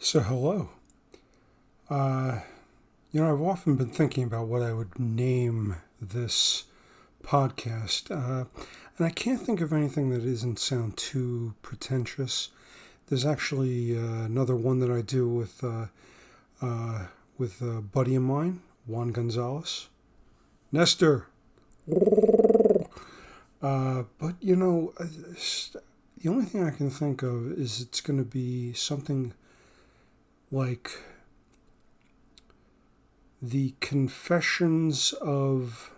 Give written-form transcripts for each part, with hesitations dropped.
So, hello. Uh, I've often been thinking about what I would name this podcast, and I can't think of anything that doesn't sound too pretentious. There's actually another one that I do with a buddy of mine, Juan Gonzalez. Nestor! But, the only thing I can think of is it's going to be something like the confessions of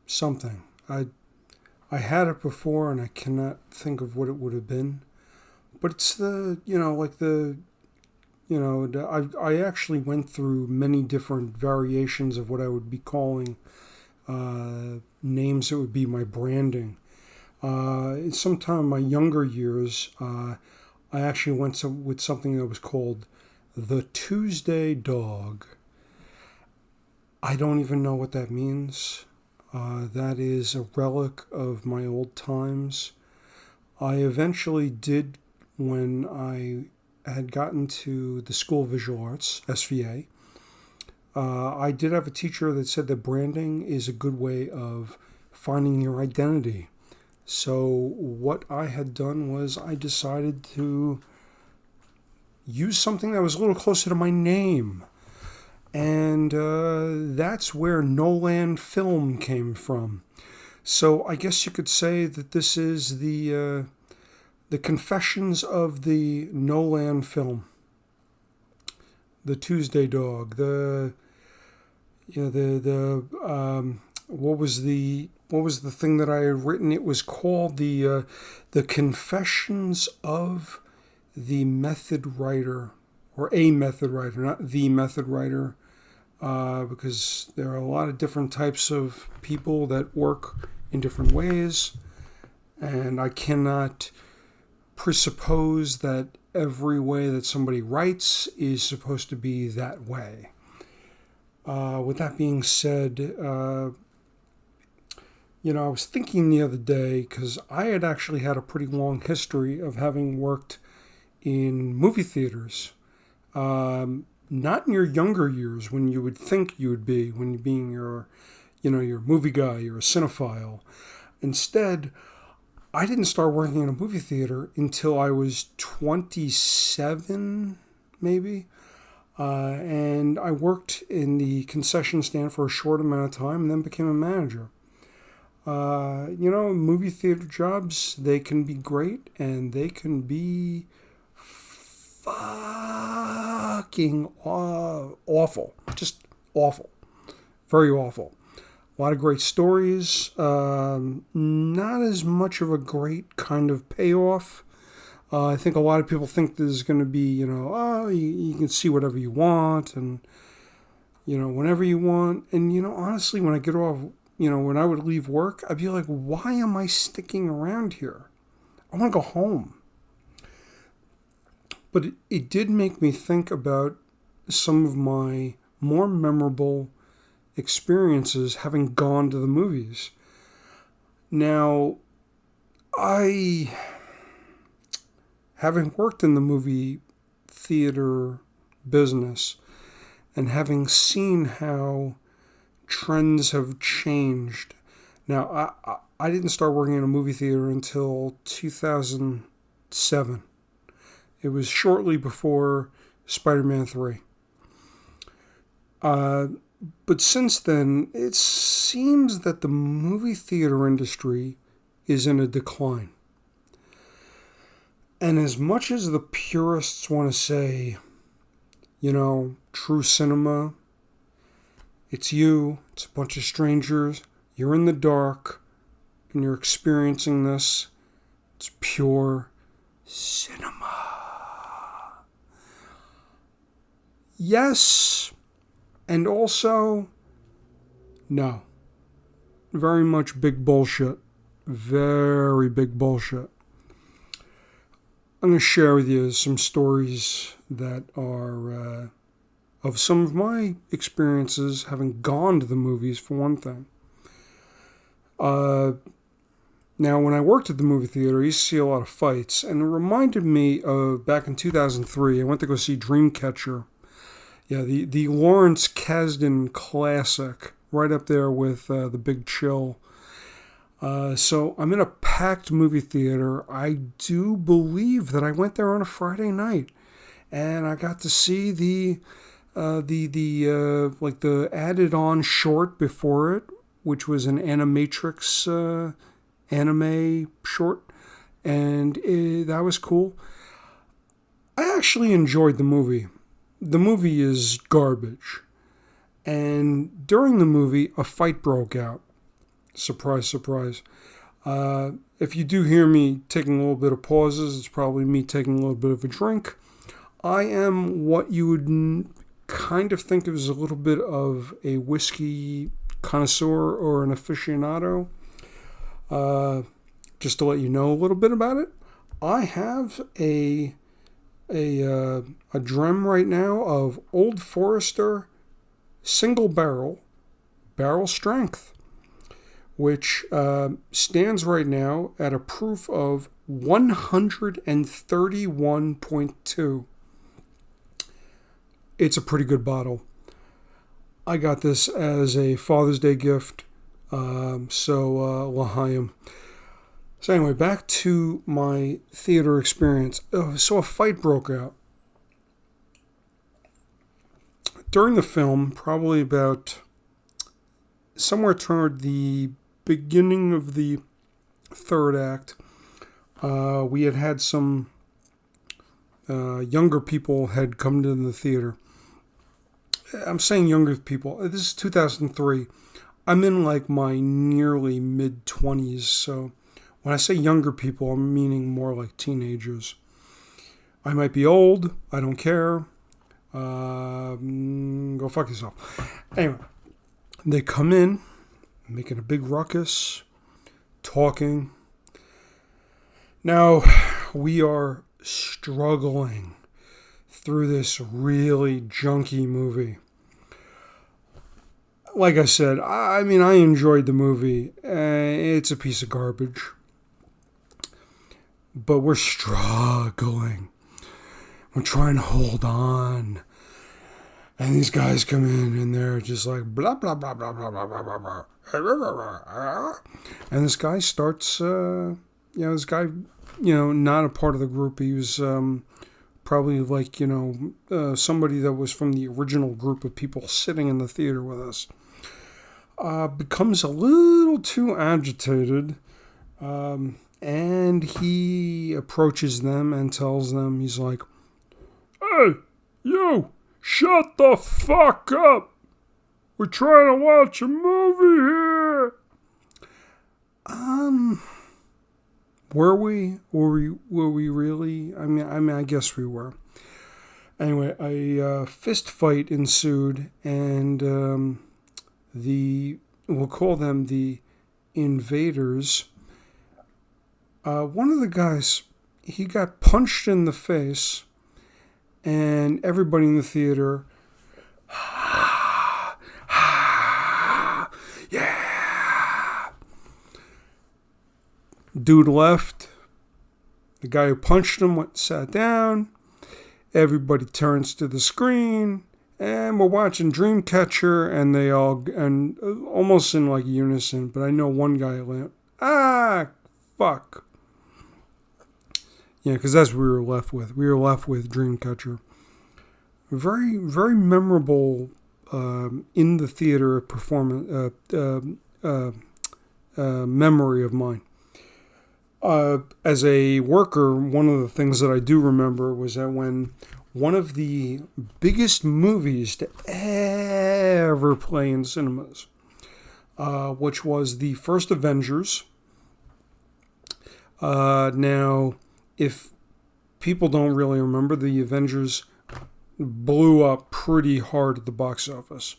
something. I had it before and I cannot think of what it would have been. But it's I actually went through many different variations of what I would be calling names that would be my branding. Sometime in my younger years, I actually went with something that was called the Tuesday Dog. I don't even know what that means. That is a relic of my old times. I eventually did, when I had gotten to the School of Visual Arts, SVA, I did have a teacher that said that branding is a good way of finding your identity. So what I had done was I decided to use something that was a little closer to my name. And that's where No Land Film came from. So I guess you could say that this is the confessions of the No Land Film, the Tuesday Dog, what was the thing that I had written? It was called the Confessions of the Method Writer, or a method writer, not the method writer, because there are a lot of different types of people that work in different ways, and I cannot presuppose that every way that somebody writes is supposed to be that way. With that being said, I was thinking the other day, because I had actually had a pretty long history of having worked in movie theaters. Not in your younger years when you would think you would be, when you're being your movie guy, you're a cinephile. Instead, I didn't start working in a movie theater until I was 27, maybe. And I worked in the concession stand for a short amount of time and then became a manager. Movie theater jobs, they can be great and they can be fucking awful. Just awful. Very awful. A lot of great stories. Not as much of a great kind of payoff. I think a lot of people think there's going to be, you can see whatever you want and, whenever you want. And, honestly, when I get off, when I would leave work, I'd be like, why am I sticking around here? I want to go home. But it did make me think about some of my more memorable experiences having gone to the movies. Now, having worked in the movie theater business and having seen how trends have changed. Now, I didn't start working in a movie theater until 2007. It was shortly before Spider-Man 3. But since then, it seems that the movie theater industry is in a decline. And as much as the purists want to say, true cinema, it's it's a bunch of strangers, you're in the dark, and you're experiencing this, it's pure cinema. Yes, and also, no. Very much big bullshit. Very big bullshit. I'm going to share with you some stories that are of some of my experiences having gone to the movies, for one thing. Now, when I worked at the movie theater, I used to see a lot of fights, and it reminded me of back in 2003. I went to go see Dreamcatcher. Yeah, the Lawrence Kasdan classic, right up there with The Big Chill. So I'm in a packed movie theater. I do believe that I went there on a Friday night, and I got to see like the added on short before it, which was an Animatrix anime short, and that was cool. I actually enjoyed the movie. The movie is garbage, and during the movie, a fight broke out. Surprise, surprise. If you do hear me taking a little bit of pauses, it's probably me taking a little bit of a drink. I am what you would kind of think of as a little bit of a whiskey connoisseur or an aficionado. Just to let you know a little bit about it, I have a dram right now of Old Forester single barrel strength, which stands right now at a proof of 131.2. It's a pretty good bottle. I got this as a Father's Day gift, so L'chaim. So anyway, back to my theater experience. So a fight broke out. During the film, probably about somewhere toward the beginning of the third act, we had some younger people had come to the theater. I'm saying younger people. This is 2003. I'm in like my nearly mid-20s, so when I say younger people, I'm meaning more like teenagers. I might be old. I don't care. Go fuck yourself. Anyway, they come in, making a big ruckus, talking. Now, we are struggling through this really junky movie. Like I said, I mean, I enjoyed the movie. It's a piece of garbage. But we're struggling. We're trying to hold on. And these guys come in and they're just like blah, blah, blah, blah, blah, blah, blah, blah, blah. And this guy starts, not a part of the group. He was probably like, somebody that was from the original group of people sitting in the theater with us. Becomes a little too agitated. And he approaches them and tells them, he's like, "Hey, you, shut the fuck up. We're trying to watch a movie here." Were we? Were we really? I mean, I guess we were. Anyway, a fist fight ensued, and we'll call them the invaders. One of the guys, he got punched in the face, and everybody in the theater, yeah. Dude left. The guy who punched him sat down. Everybody turns to the screen, and we're watching Dreamcatcher, and they all, and almost in like unison, but I know one guy went, fuck. Yeah, because that's what we were left with. We were left with Dreamcatcher. Very, very memorable in the theater performance memory of mine. As a worker, one of the things that I do remember was that when one of the biggest movies to ever play in cinemas, which was the first Avengers. Now, if people don't really remember, the Avengers blew up pretty hard at the box office.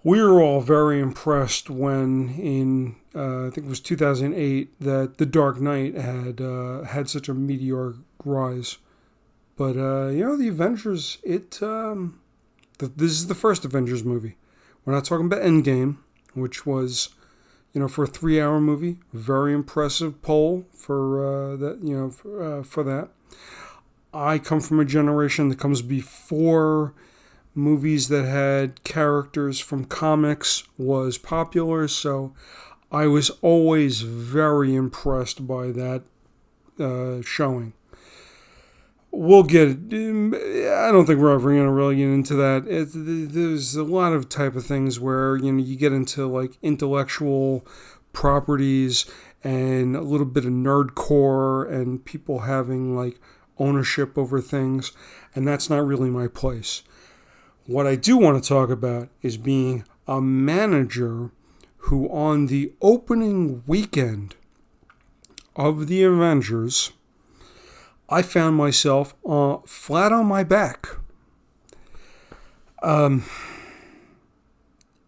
We were all very impressed when in, I think it was 2008, that The Dark Knight had such a meteoric rise. But, the Avengers, this is the first Avengers movie. We're not talking about Endgame, which was, for a 3-hour movie. Very impressive poll for that. For that. I come from a generation that comes before movies that had characters from comics was popular, so I was always very impressed by that showing. We'll get. I don't think we're ever going to really get into that. There's a lot of type of things where you get into like intellectual properties and a little bit of nerdcore and people having like ownership over things, and that's not really my place. What I do want to talk about is being a manager who, on the opening weekend of the Avengers, I found myself flat on my back. It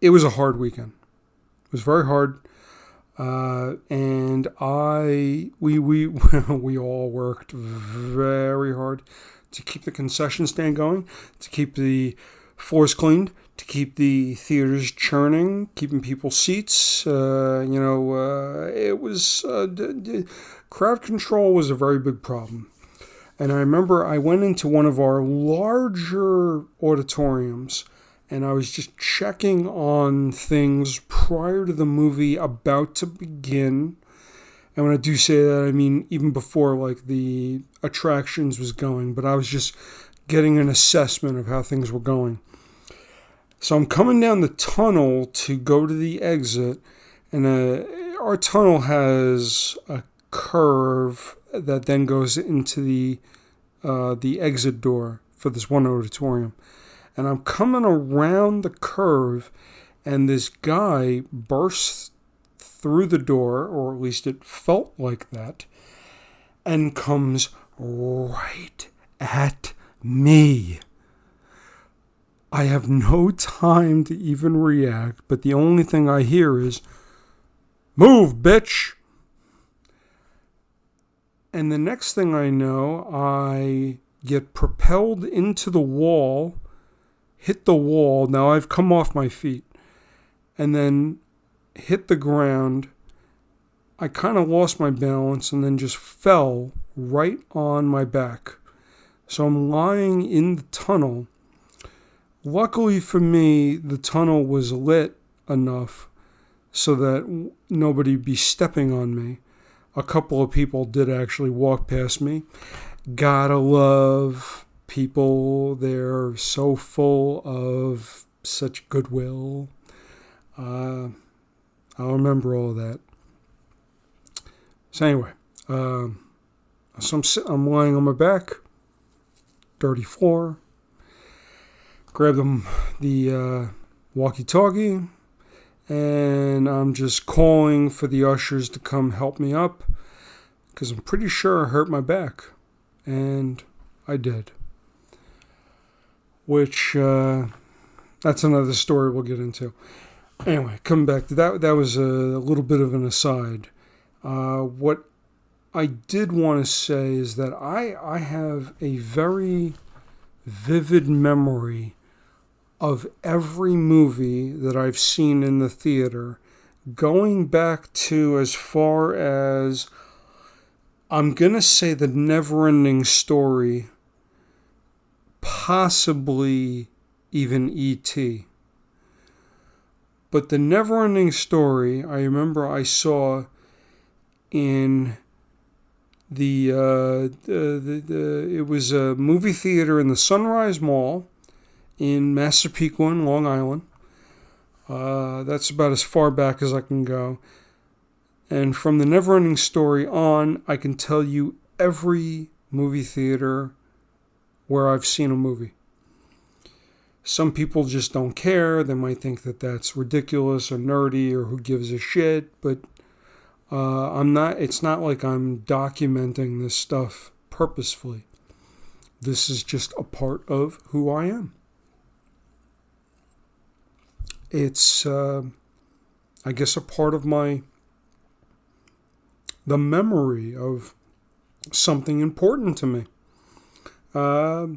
was a hard weekend. It was very hard, and we all worked very hard to keep the concession stand going, to keep the floors cleaned, to keep the theaters churning, keeping people's seats. It was crowd control was a very big problem. And I remember I went into one of our larger auditoriums and I was just checking on things prior to the movie about to begin. And when I do say that, I mean even before like the attractions was going, but I was just getting an assessment of how things were going. So I'm coming down the tunnel to go to the exit, and our tunnel has a curve that then goes into the exit door for this one auditorium. And I'm coming around the curve, and this guy bursts through the door, or at least it felt like that, and comes right at me. I have no time to even react, but the only thing I hear is, "Move, bitch!" And the next thing I know, I get propelled into the wall, hit the wall. Now I've come off my feet, and then hit the ground. I kind of lost my balance and then just fell right on my back. So I'm lying in the tunnel. Luckily for me, the tunnel was lit enough so that nobody would be stepping on me. A couple of people did actually walk past me. Gotta love people. They're so full of such goodwill. I'll remember all that. So anyway, so I'm lying on my back, dirty floor. Grab the walkie-talkie, and I'm just calling for the ushers to come help me up, because I'm pretty sure I hurt my back, and I did. Which, that's another story we'll get into. Anyway, coming back to that was a little bit of an aside. What I did want to say is that I have a very vivid memory of every movie that I've seen in the theater, going back to as far as, I'm going to say, The Never-Ending Story, possibly even E.T. But The Never-Ending Story, I remember I saw in it was a movie theater in the Sunrise Mall in Massapequa, Long Island. That's about as far back as I can go. And from The Never-Ending Story on, I can tell you every movie theater where I've seen a movie. Some people just don't care. They might think that that's ridiculous or nerdy or who gives a shit. But I'm not. It's not like I'm documenting this stuff purposefully. This is just a part of who I am. It's, I guess, a part of the memory of something important to me. I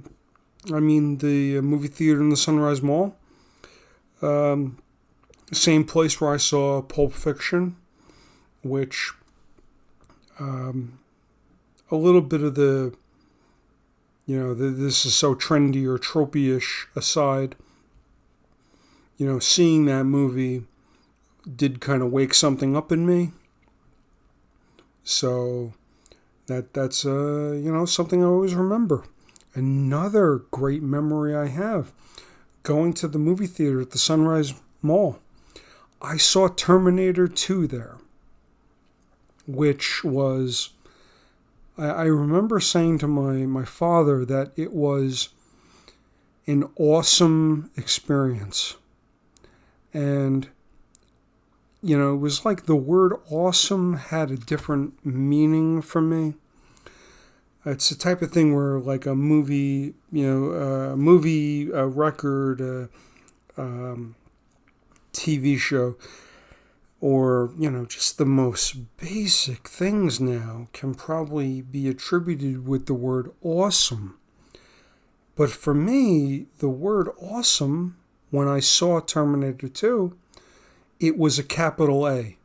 mean, the movie theater in the Sunrise Mall, same place where I saw Pulp Fiction which a little bit of the, this is so trendy or tropey-ish aside, seeing that movie did kind of wake something up in me. So that's something I always remember. Another great memory I have, going to the movie theater at the Sunrise Mall. I saw Terminator 2 there, which was, I remember saying to my father that it was an awesome experience. And, it was like the word awesome had a different meaning for me. It's the type of thing where like a movie, a record, TV show, or, just the most basic things now can probably be attributed with the word awesome. But for me, the word awesome, when I saw Terminator 2, it was a capital A.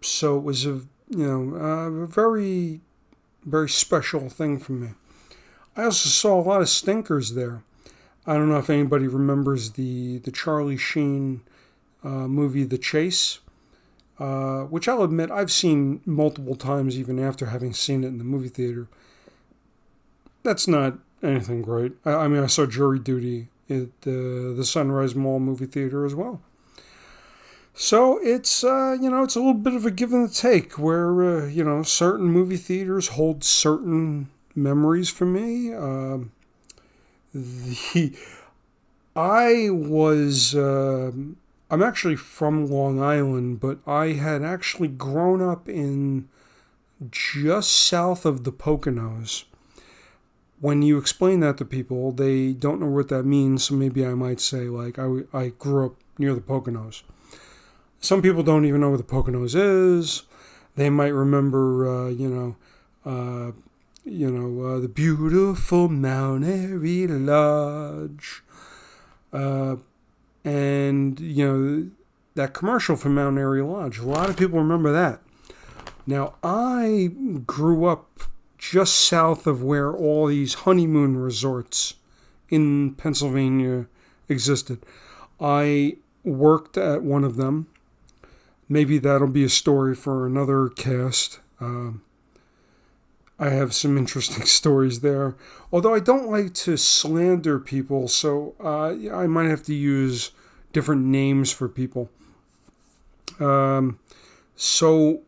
So it was a very, very special thing for me. I also saw a lot of stinkers there. I don't know if anybody remembers the Charlie Sheen movie, The Chase, which I'll admit I've seen multiple times even after having seen it in the movie theater. That's not anything great. I saw Jury Duty at the Sunrise Mall movie theater as well. So it's, it's a little bit of a give and take where, certain movie theaters hold certain memories for me. I'm actually from Long Island, but I had actually grown up in just south of the Poconos. When you explain that to people, they don't know what that means, so maybe I might say, like, I grew up near the Poconos. Some people don't even know where the Poconos is. They might remember, the beautiful Mount Airy Lodge. And, that commercial for Mount Airy Lodge. A lot of people remember that. Now, I grew up just south of where all these honeymoon resorts in Pennsylvania existed. I worked at one of them. Maybe that'll be a story for another cast. I have some interesting stories there. Although I don't like to slander people, so I might have to use different names for people. So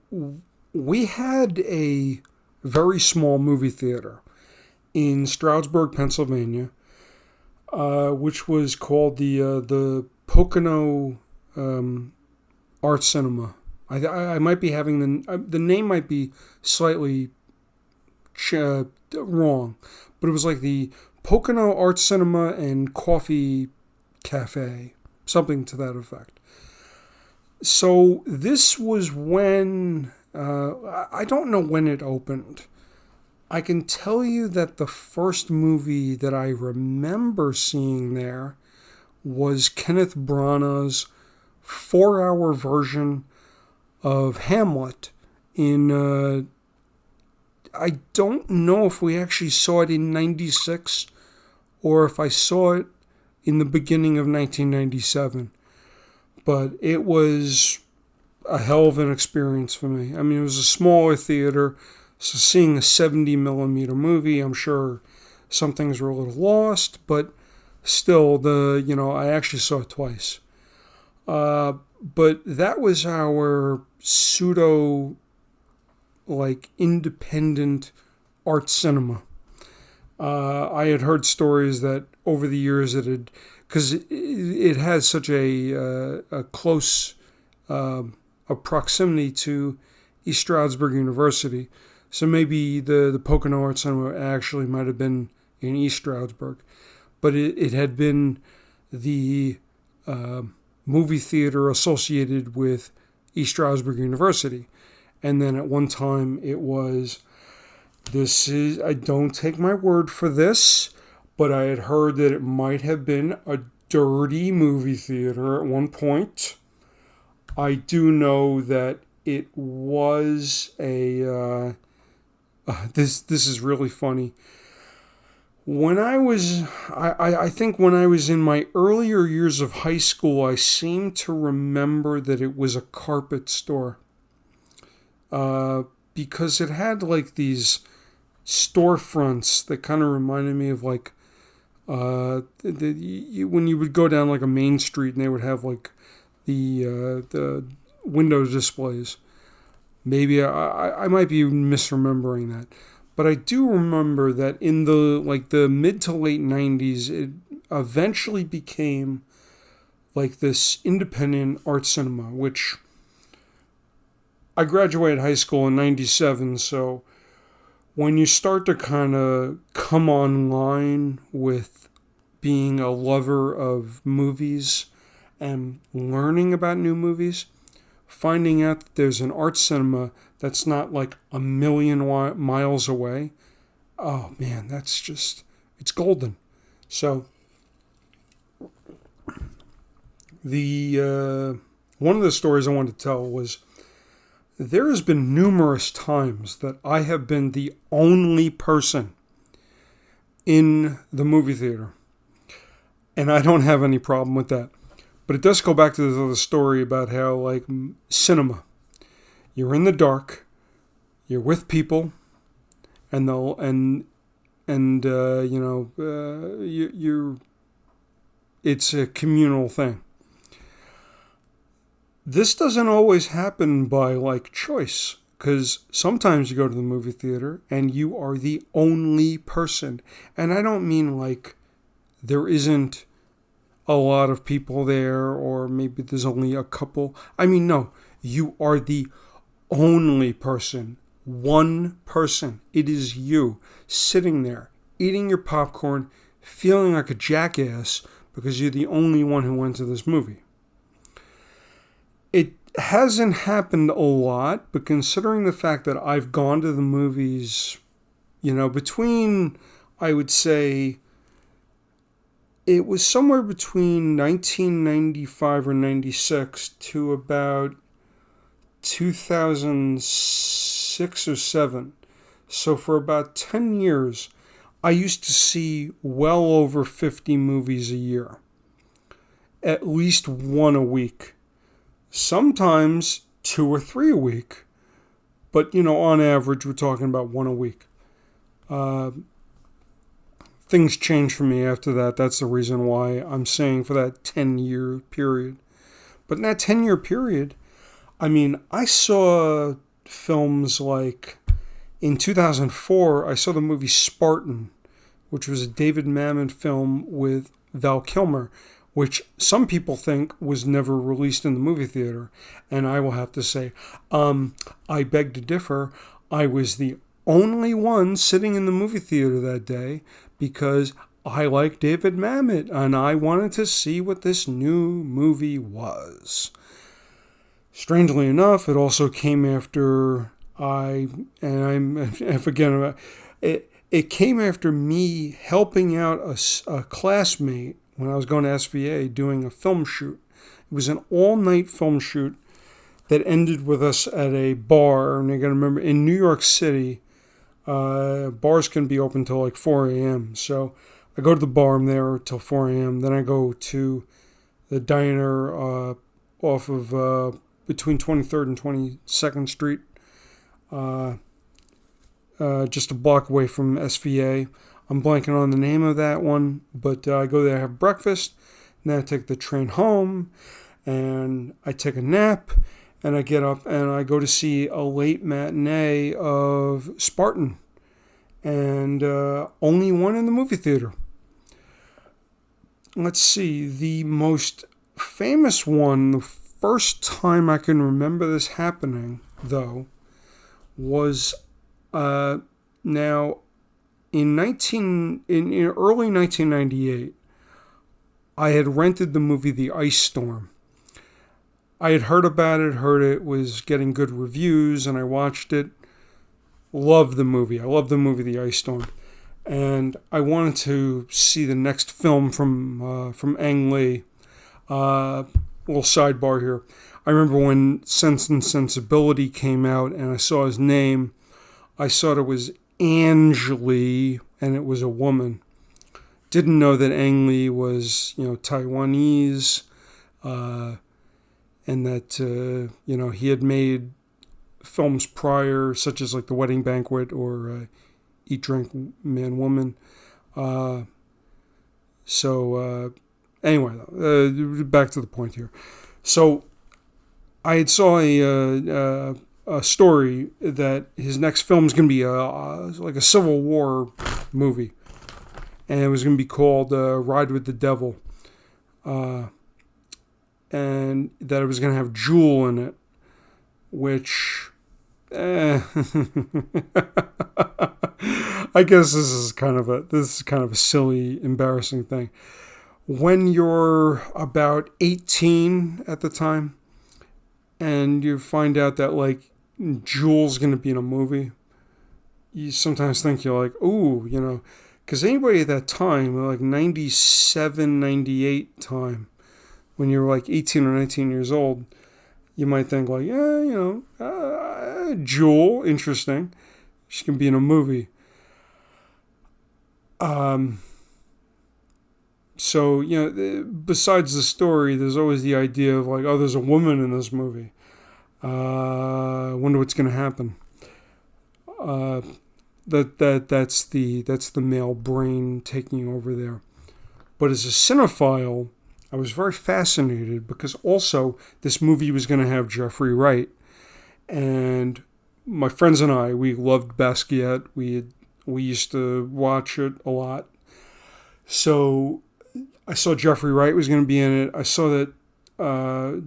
we had a very small movie theater in Stroudsburg, Pennsylvania, which was called the Pocono Art Cinema. I might be having the name might be slightly wrong, but it was like the Pocono Art Cinema and Coffee Cafe, something to that effect. So this was when, I don't know when it opened. I can tell you that the first movie that I remember seeing there was Kenneth Branagh's 4-hour version of Hamlet in, I don't know if we actually saw it in 96 or if I saw it in the beginning of 1997. But it was a hell of an experience for me. I mean, it was a smaller theater, so seeing a 70 millimeter movie, I'm sure some things were a little lost, but still, I actually saw it twice. But that was our pseudo, independent art cinema. I had heard stories that over the years because it has such a close a proximity to East Stroudsburg University, so maybe the Pocono Art Cinema actually might have been in East Stroudsburg, but it had been the movie theater associated with East Stroudsburg University. And then at one time it was, I don't take my word for this, but I had heard that it might have been a dirty movie theater at one point. I do know that it was a. This is really funny. When I think when I was in my earlier years of high school, I seem to remember that it was a carpet store. Because it had like these storefronts that kind of reminded me of like when you would go down like a main street and they would have like the window displays. Maybe I might be misremembering that, but I do remember that in the mid to late 90s, it eventually became like this independent art cinema, which I graduated high school in 97, so when you start to kind of come online with being a lover of movies and learning about new movies, finding out that there's an art cinema that's not like a million miles away, oh man, it's golden. So one of the stories I wanted to tell was there has been numerous times that I have been the only person in the movie theater. And I don't have any problem with that. But it does go back to this other story about how, like, cinema. You're in the dark, you're with people, and it's a communal thing. This doesn't always happen by like choice, because sometimes you go to the movie theater and you are the only person. And I don't mean like there isn't a lot of people there or maybe there's only a couple. I mean, no, you are the only person. One person. It is you sitting there eating your popcorn, feeling like a jackass because you're the only one who went to this movie. It hasn't happened a lot, but considering the fact that I've gone to the movies, between, I would say, it was somewhere between 1995 or 96 to about 2006 or 7. So for about 10 years, I used to see well over 50 movies a year. At least one a week. Sometimes 2 or 3 a week. But, on average, we're talking about one a week. Things changed for me after that. That's the reason why I'm saying for that 10-year period. But in that 10-year period, I saw films like in 2004, I saw the movie Spartan, which was a David Mamet film with Val Kilmer, which some people think was never released in the movie theater. And I will have to say, I beg to differ. I was the only one sitting in the movie theater that day because I like David Mamet and I wanted to see what this new movie was. Strangely enough, it also came after it came after me helping out a classmate when I was going to SVA doing a film shoot. It was an all-night film shoot that ended with us at a bar. And I got to remember, in New York City, bars can be open till like 4 a.m. So I go to the bar, I'm there till 4 a.m. Then I go to the diner off of between 23rd and 22nd Street, just a block away from SVA. I'm blanking on the name of that one, but I go there, have breakfast, and then I take the train home, and I take a nap, and I get up, and I go to see a late matinee of Spartan, and only one in the movie theater. Let's see, the most famous one, the first time I can remember this happening, though, was now in early 1998, I had rented the movie The Ice Storm. I had heard about it, heard it was getting good reviews, and I watched it. Loved the movie. I loved the movie The Ice Storm. And I wanted to see the next film from Ang Lee. Little sidebar here. I remember when Sense and Sensibility came out and I saw his name, I thought it was Ang and it was a woman. Didn't know that Ang Lee was, Taiwanese, and that, he had made films prior, such as like The Wedding Banquet or Eat, Drink, Man, Woman. Anyway, back to the point here. So I had saw a story that his next film is going to be like a Civil War movie, and it was going to be called Ride with the Devil, and that it was going to have Jewel in it, which I guess this is kind of a silly, embarrassing thing. When you're about 18 at the time, and you find out that like Jewel's going to be in a movie, you sometimes think you're like, ooh, because anybody at that time, like 97, 98 time, when you're like 18 or 19 years old, you might think like, Jewel, interesting. She can be in a movie. So, besides the story, there's always the idea of like, oh, there's a woman in this movie. I wonder what's going to happen. That's the male brain taking over there. But as a cinephile, I was very fascinated because also this movie was going to have Jeffrey Wright, and my friends and I, we loved Basquiat. We used to watch it a lot. So I saw Jeffrey Wright was going to be in it. I saw that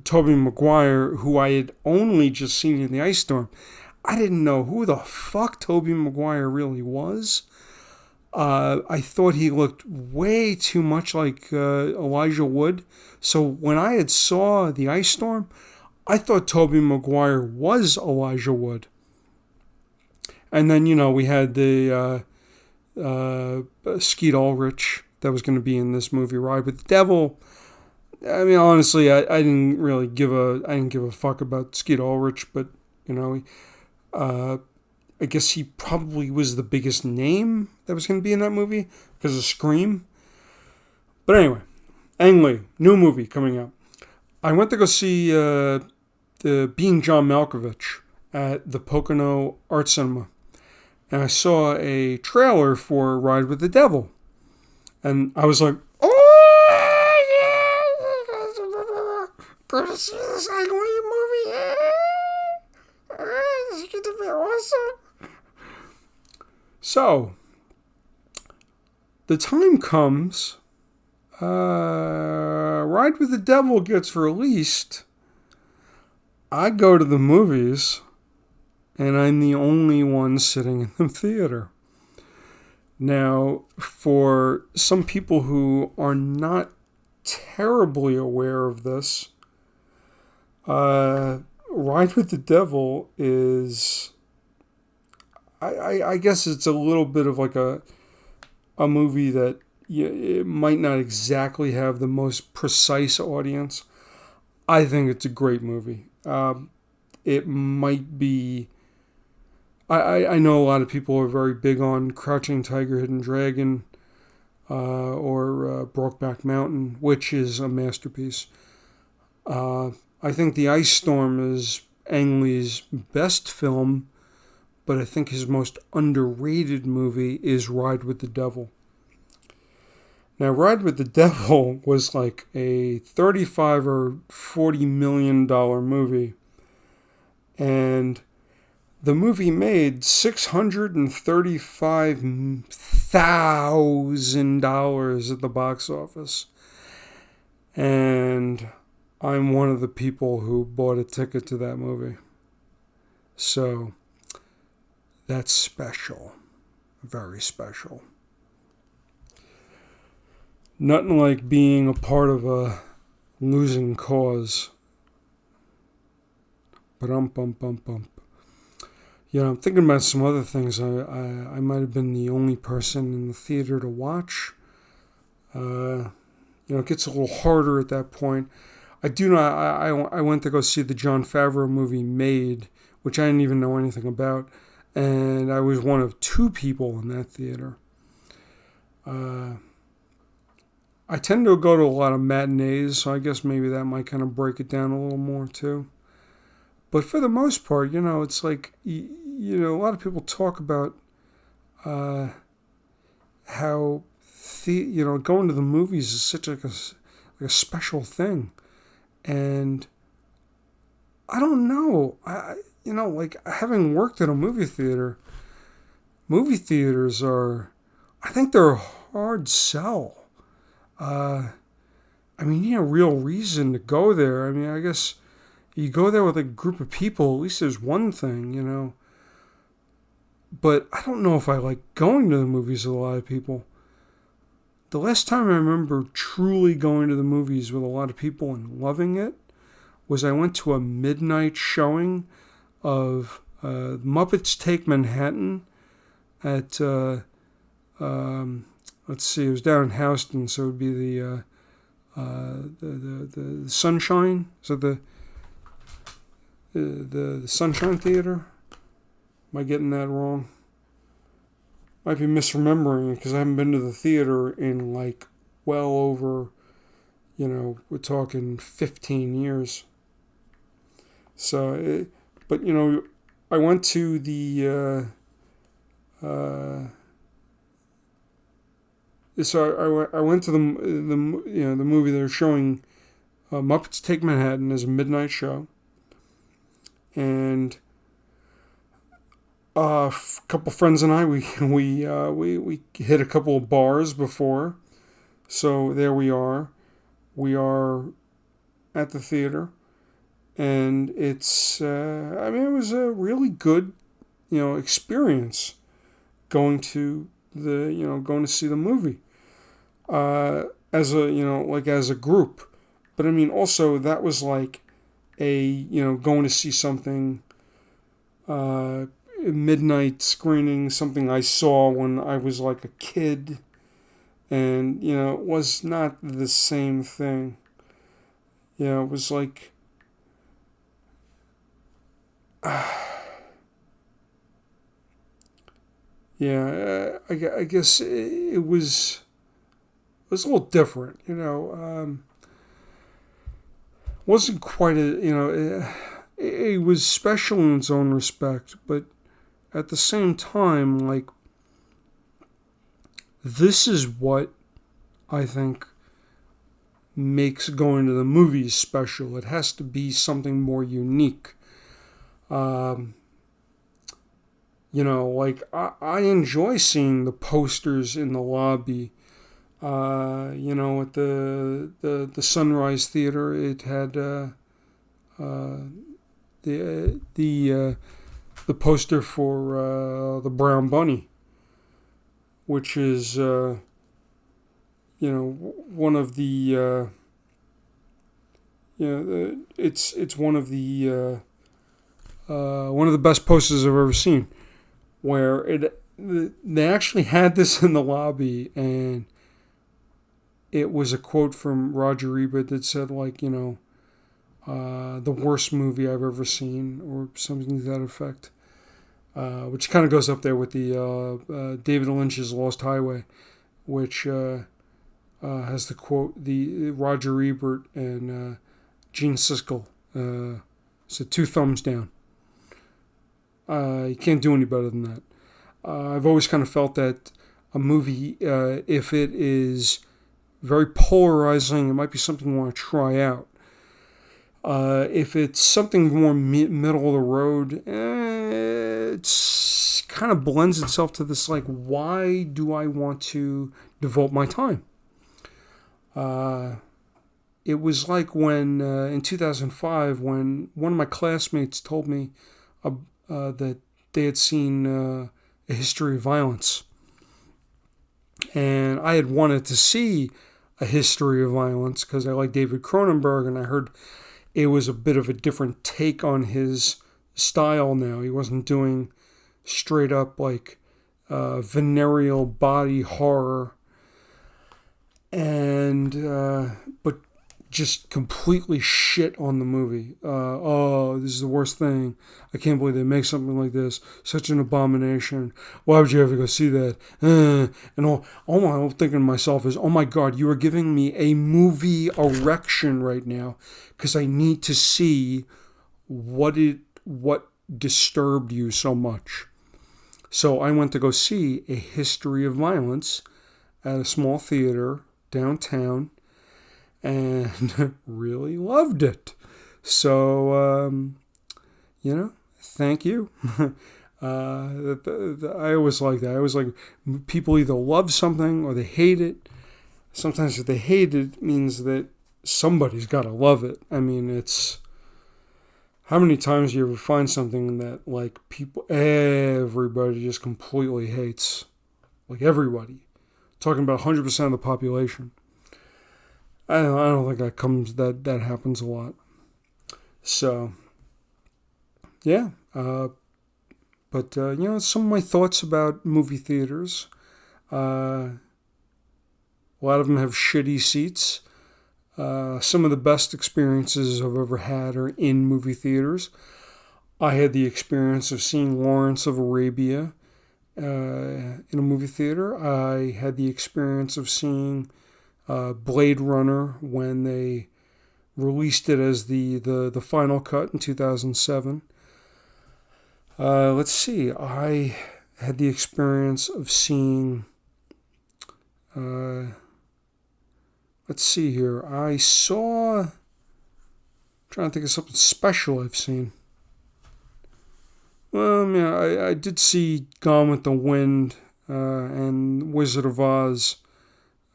Tobey Maguire, who I had only just seen in the Ice Storm, I didn't know who the fuck Tobey Maguire really was. I thought he looked way too much like Elijah Wood. So when I had saw the Ice Storm, I thought Tobey Maguire was Elijah Wood. And then, we had the Skeet Ulrich that was going to be in this movie, Ride with the Devil. I mean, honestly, I didn't really give a fuck about Skeet Ulrich, but, I guess he probably was the biggest name that was going to be in that movie because of Scream. But anyway, Ang Lee, new movie coming out. I went to go see the Being John Malkovich at the Pocono Art Cinema. And I saw a trailer for Ride with the Devil. And I was like, oh, yeah, go to see this Ang Lee movie. This is going to be awesome. So, the time comes, Ride with the Devil gets released. I go to the movies, and I'm the only one sitting in the theater. Now, for some people who are not terribly aware of this, Ride with the Devil is, I guess it's a little bit of like a movie that it might not exactly have the most precise audience. I think it's a great movie. It might be, I know a lot of people are very big on Crouching Tiger, Hidden Dragon, or Brokeback Mountain, which is a masterpiece. I think The Ice Storm is Ang Lee's best film, but I think his most underrated movie is Ride with the Devil. Now, Ride with the Devil was like a $35 or $40 million movie, and the movie made $635,000 at the box office, and I'm one of the people who bought a ticket to that movie. So that's special. Very special. Nothing like being a part of a losing cause. I'm thinking about some other things. I might have been the only person in the theater to watch. It gets a little harder at that point. I do know I went to go see the Jon Favreau movie Made, which I didn't even know anything about, and I was one of two people in that theater. I tend to go to a lot of matinees, so I guess maybe that might kind of break it down a little more too. But for the most part, it's like, a lot of people talk about how, going to the movies is such like a special thing. And I don't know. Like having worked at a movie theater, movie theaters I think they're a hard sell. Real reason to go there. I guess you go there with a group of people, at least there's one thing. But I don't know if I like going to the movies with a lot of people. The last time I remember truly going to the movies with a lot of people and loving it was I went to a midnight showing of Muppets Take Manhattan at, let's see, it was down in Houston, so it would be the Sunshine. So the Sunshine Theater. Am I getting that wrong? Might be misremembering because I haven't been to the theater in like well over, we're talking 15 years. So, I went to the. I went to the movie they're showing, Muppets Take Manhattan as a midnight show, and a couple friends and I we hit a couple of bars before, so there we are at the theater, and it's it was a really good experience going to see the movie as a group. But also that was like going to see something, midnight screening, something I saw when I was like a kid, and it was not the same thing. It was like I guess it was a little different, wasn't quite it was special in its own respect, but at the same time, like, this is what I think makes going to the movies special. It has to be something more unique. I enjoy seeing the posters in the lobby. At the Sunrise Theater, it had the poster for the Brown Bunny, which is one of the it's one of the best posters I've ever seen, where they actually had this in the lobby, and it was a quote from Roger Ebert that said, like, the worst movie I've ever seen, or something to that effect, which kind of goes up there with the David Lynch's Lost Highway, which has the quote, the Roger Ebert and Gene Siskel, so 2 thumbs down. You can't do any better than that. I've always kind of felt that a movie, if it is very polarizing, it might be something you want to try out. If it's something more middle of the road, it's kind of blends itself to this, like, why do I want to devote my time? It was like when, in 2005, when one of my classmates told me that they had seen A History of Violence. And I had wanted to see A History of Violence because I like David Cronenberg, and I heard it was a bit of a different take on his style now. He wasn't doing straight up like venereal body horror. And but just completely shit on the movie. Oh, this is the worst thing. I can't believe they make something like this. Such an abomination. Why would you ever go see that? And all I'm thinking to myself is, oh my God, you are giving me a movie erection right now because I need to see what disturbed you so much. So I went to go see A History of Violence at a small theater downtown, and really loved it. So, thank you. I always like that. I always like people either love something or they hate it. Sometimes if they hate it, it means that somebody's got to love it. I mean, it's... How many times do you ever find something that, like, everybody just completely hates? Like, everybody. Talking about 100% of the population. I don't think that happens a lot. So, yeah. But some of my thoughts about movie theaters. A lot of them have shitty seats. Some of the best experiences I've ever had are in movie theaters. I had the experience of seeing Lawrence of Arabia in a movie theater. I had the experience of seeing Blade Runner when they released it as the final cut in 2007. Let's see. I had the experience of seeing... let's see here. I'm trying to think of something special I've seen. I did see Gone with the Wind and Wizard of Oz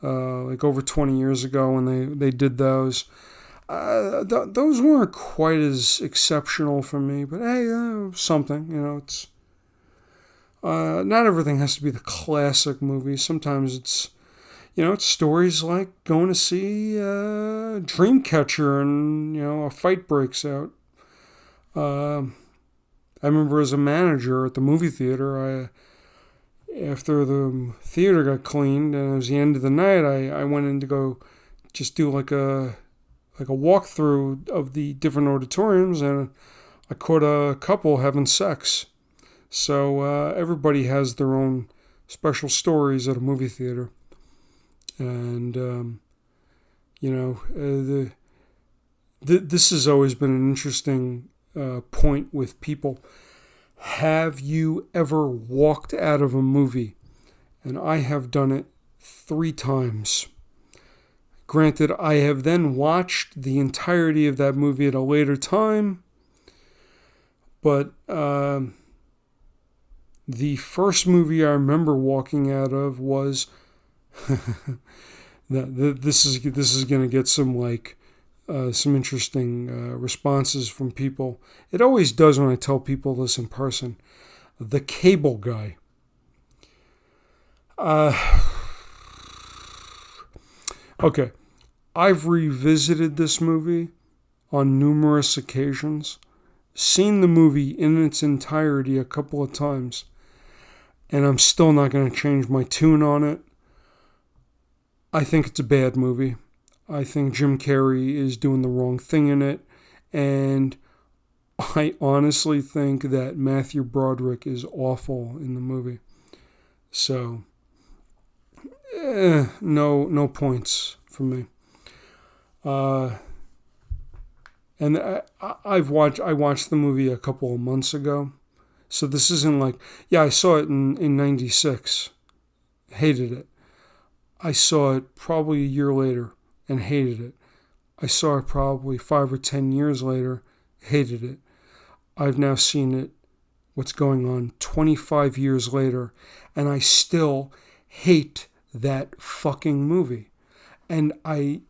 like over 20 years ago when they did those. Those weren't quite as exceptional for me, but hey, something. It's not everything has to be the classic movie. Sometimes it's stories like going to see Dreamcatcher and a fight breaks out. I remember as a manager at the movie theater, after the theater got cleaned and it was the end of the night, I went in to go just do like a walkthrough of the different auditoriums, and I caught a couple having sex. So everybody has their own special stories at a movie theater. And, this has always been an interesting point with people. Have you ever walked out of a movie? And I have done it 3 times. Granted, I have then watched the entirety of that movie at a later time, but the first movie I remember walking out of was... this is going to get some interesting responses from people. It always does when I tell people this in person. The Cable Guy. Okay, I've revisited this movie on numerous occasions, seen the movie in its entirety a couple of times, and I'm still not going to change my tune on it. I think it's a bad movie. I think Jim Carrey is doing the wrong thing in it, and I honestly think that Matthew Broderick is awful in the movie. So, no points for me. And I watched the movie a couple of months ago, so this isn't like, I saw it in 96, hated it. I saw it probably a year later and hated it. I saw it probably 5 or 10 years later, hated it. I've now seen it, what's going on, 25 years later, and I still hate that fucking movie. And I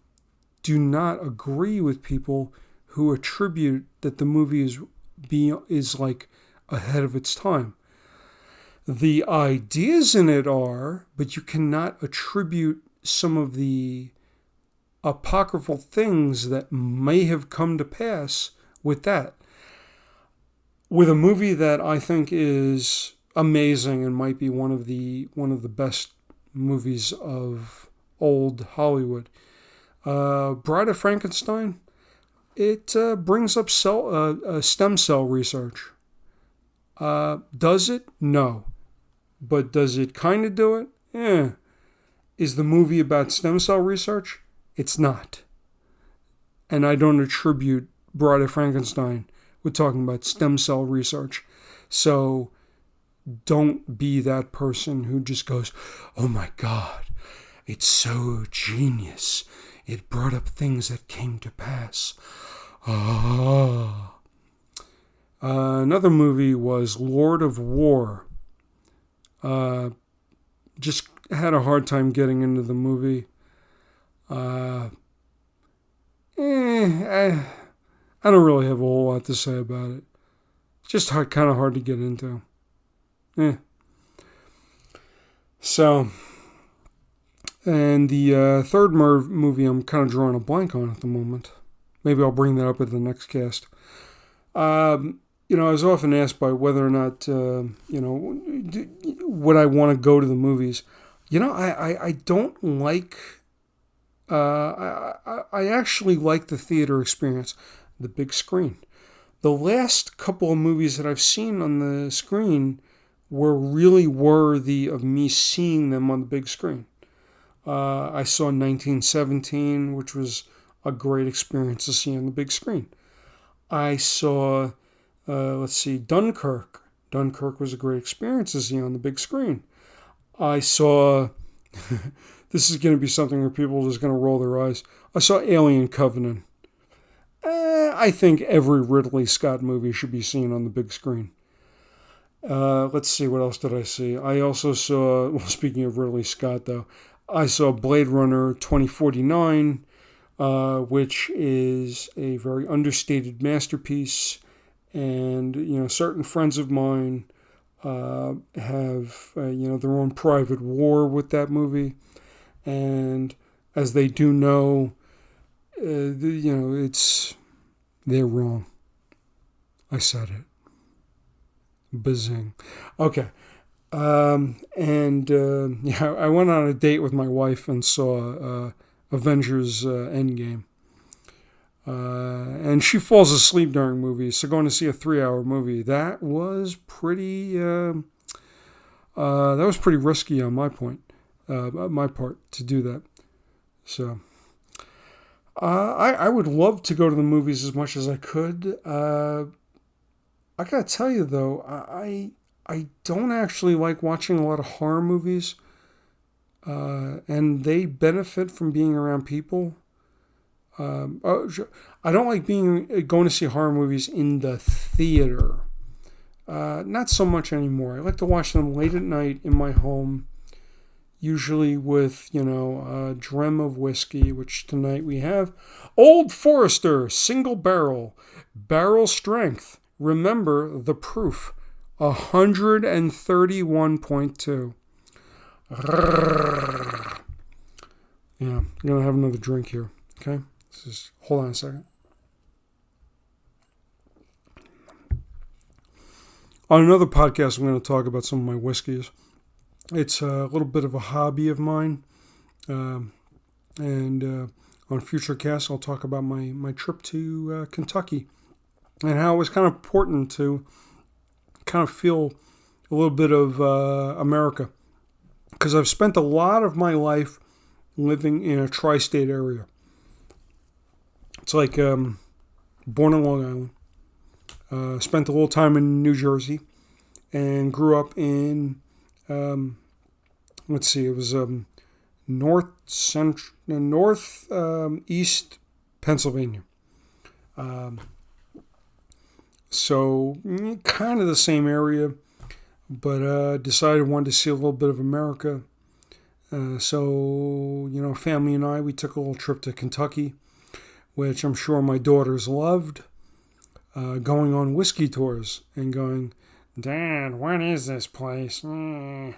do not agree with people who attribute that the movie is like ahead of its time. The ideas in it are, but you cannot attribute some of the apocryphal things that may have come to pass with that. With a movie that I think is amazing and might be one of the best movies of old Hollywood. Bride of Frankenstein, it brings up stem cell research. Does it? No. But does it kind of do it? Yeah. Is the movie about stem cell research? It's not. And I don't attribute Bride of Frankenstein with talking about stem cell research. So don't be that person who just goes, oh my God, it's so genius. It brought up things that came to pass. Ah. Another movie was Lord of War. Just had a hard time getting into the movie. I don't really have a whole lot to say about it. Just kind of hard to get into. So, and the third movie I'm kind of drawing a blank on at the moment. Maybe I'll bring that up at the next cast. I was often asked by whether or not, would I want to go to the movies. I don't like, I actually like the theater experience, the big screen. The last couple of movies that I've seen on the screen were really worthy of me seeing them on the big screen. I saw 1917, which was a great experience to see on the big screen. I saw, Dunkirk. Dunkirk was a great experience to see on the big screen. I saw, this is going to be something where people are just going to roll their eyes. I saw Alien Covenant. I think every Ridley Scott movie should be seen on the big screen. Let's see, what else did I see? I also saw, well, speaking of Ridley Scott, though, I saw Blade Runner 2049, which is a very understated masterpiece. And, certain friends of mine have, their own private war with that movie. And as they do know, they're wrong. I said it. Bazing. Okay. I went on a date with my wife and saw Avengers Endgame. And she falls asleep during movies, so going to see a 3-hour movie, that was pretty risky on my part to do that. So I would love to go to the movies as much as I could. I gotta tell you though, I don't actually like watching a lot of horror movies, and they benefit from being around people. I don't like going to see horror movies in the theater. Not so much anymore. I like to watch them late at night in my home, usually with, a dram of whiskey, which tonight we have Old Forester, single barrel strength. Remember the proof, 131.2. Yeah, I'm going to have another drink here, okay? Just hold on a second. On another podcast, I'm going to talk about some of my whiskeys. It's a little bit of a hobby of mine. And on future casts, I'll talk about my trip to Kentucky and how it was kind of important to kind of feel a little bit of America. Because I've spent a lot of my life living in a tri-state area. It's like born in Long Island, spent a little time in New Jersey, and grew up in, it was northeast Pennsylvania. So kind of the same area, but decided I wanted to see a little bit of America. So family and I, we took a little trip to Kentucky, which I'm sure my daughters loved, going on whiskey tours and going, Dad, what is this place? I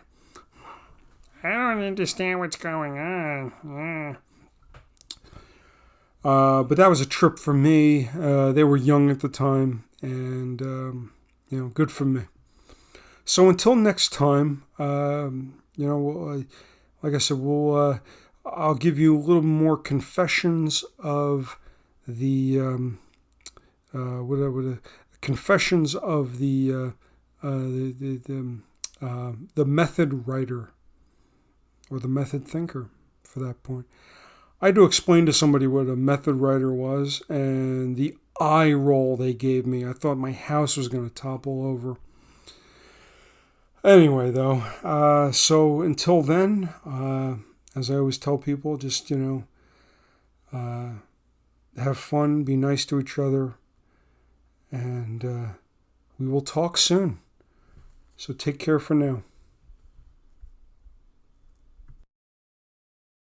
don't understand what's going on. But that was a trip for me. They were young at the time, and good for me. So until next time, like I said, I'll give you a little more confessions of the confessions of the method writer, or the method thinker for that point. I had to explain to somebody what a method writer was, and the eye roll they gave me. I thought my house was going to topple over. Anyway, though, so until then, as I always tell people, just, have fun, be nice to each other, and we will talk soon. So take care for now.